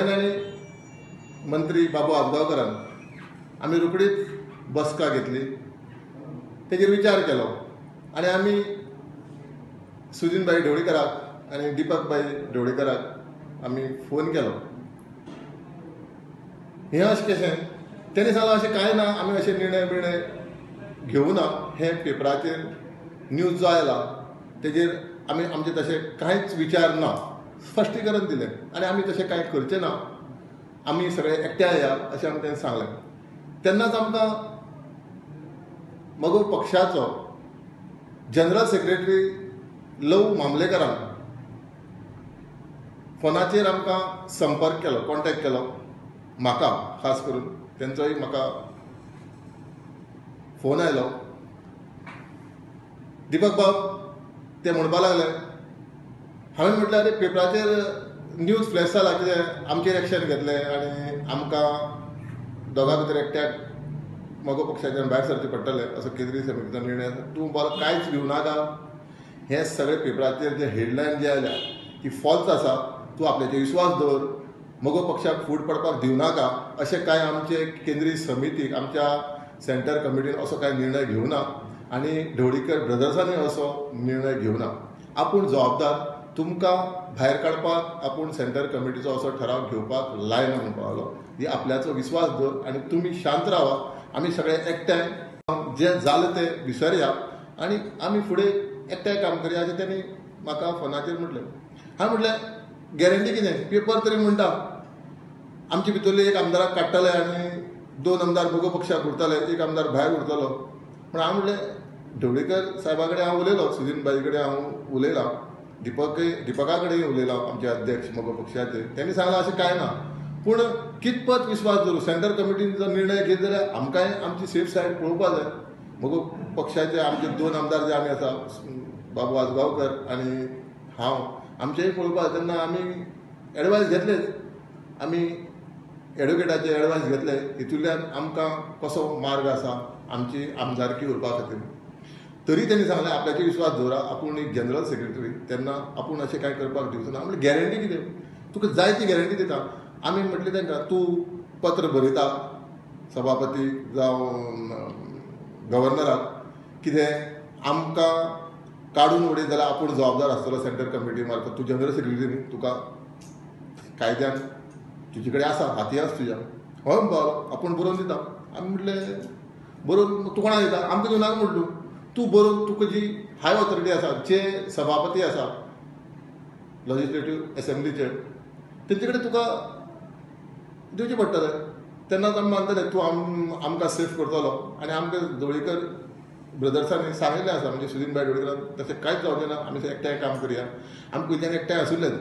हांवें आनी मंत्री बाबू आजगांवकारान आमी रोखडीच बसका घेतली, तेजेर विचार केलो आनी आमी सुदीनबाई ढवळीकाराक आनी दिपकबाई ढवळीकाराक आमी फोन केलो. हें अशें कशें तेणी सांगलें अशें कांय ना, आमी अशें निर्णय घेवना. हें पेपराचेर न्यूज जो आयला तेजेर आमी आमचें तशें कांयच विचार ना, स्पश्टीकरण दिलें आनी आमी तशें कांय करचें ना, आमी सगळे एकठांय या अशें आमी तेणें सांगलें. तेन्नाच आमकां म्हजो पक्षाचो जनरल सेक्रेटरी लव मामलेकरान फोनाचेर आमकां संपर्क केलो, कॉन्टेक्ट केलो, म्हाका खास करून तेंचोय म्हाका फोन आयलो. दिपक बाब ते म्हणपा लागले, हांवें म्हटलें अरे पेपराचेर न्यूज फ्लॅश जाला, कितें आमचेर एक्शन घेतलें आनी आमकां दोगां भितर एकट्याक म्हजो पक्षाच्यान भायर सरचें पडटलें असो केंद्रीय समितीचो निर्णय आसा. तूं बाबा कांयच भिवू नाका, हे सगळे पेपराचेर जे हेडलायन जे आयल्या ती फॉल्स आसा, तूं आपल्याचेर विश्वास दवर, म्हजो पक्षाक फूट पडपाक दिवनाका. अशें कांय आमचे केंद्रीय समितीक आमच्या सेंटर कमिटीन असो कांय निर्णय घेवना आनी ढवळीकर ब्रदर्सांनी असो निर्णय घेवना. आपूण जबाबदार, तुमकां भायर काडपाक आपूण सेंटर कमिटीचो असो ठराव घेवपाक लायना म्हणपाक लागलो. ही आपल्याचो विश्वास दवर आनी तुमी शांत रावा, आमी सगळे एकठांय जें जालें तें विसरया आनी आमी फुडें एकठांय काम करया अशें तेणी म्हाका फोनाचेर म्हटलें. हांवें म्हटलें गॅरंटी कितें, पेपर तरी म्हणटा आमचे भितरले एक आमदाराक काडटले आनी 2 आमदार म्हजो पक्षाक उरतले, एक आमदार भायर उरतलो. पूण हांव म्हटलें ढवळीकर साहेबा कडेन हांव उलयलो, सुदीनबाई कडेन हांव उलयलां, दिपका कडेन उलयलां, आमचे अध्यक्ष म्हजो पक्षाचे. तेणी सांगलां अशें कांय ना, पूण कितपत विश्वास दवरूं, सेंटर कमिटीन जर निर्णय घेत जाल्यार आमकांय आमची सेफ सायड पळोवपा जाय. म्हजो पक्षाचे आमचे 2 आमदार जे आमी आसा, बाबू आजगांवकर आनी हांव, आमचेय पळोवपा जाय. तेन्ना आमी एडवायस घेतलेच, आमी एडवोकेटाचे एडवायस घेतले, हितूंतल्यान आमकां कसो मार्ग आसा आमची आमदारकी उरपा खातीर. तरी तेणी सांगलें आपल्याचेर विश्वास दवरा, आपूण एक जनरल सेक्रेटरी, तेन्ना आपूण अशें कांय करपाक दिवचो ना. म्हणजे गॅरंटी कितें, तुका जाय ती गॅरंटी दिता. आमी म्हटलें तांकां तूं पत्र बरयता सभापती जावं गव्हर्नराक, कितें आमकां काडून उडयत जाल्यार आपूण जबाबदार आसतलो सेंटर कमिटी मार्फत. तूं जनरल सेक्रेटरी न्ही, तुका कायद्यान तुजे कडेन आसा, हातीयास तुज्या. हय म्हणपाक आपूण बरोवन दिता. आमी म्हटलें बरोवन तूं कोणाक दिता, आमकां दिवनाका म्हटलो. तूं बरोवन तुका जी हाय ऑथॉरिटी आसा, जे सभापती आसा लेजिस्लेटिव्ह एसेंब्लीचे, तेंचे कडेन तुका दिवचें पडटलें. तेन्नाच आमी मानतले तूं आमकां सेफ करतलो. आनी आमकां ढवळीकर ब्रदर्सांनी सांगिल्लें आसा, म्हणजे सुदीनबाई ढवळीकरान तशें कांयच जावचें ना, आमी एकठांय काम करया. आमी पयलींच्यान एकठांय आशिल्लेच.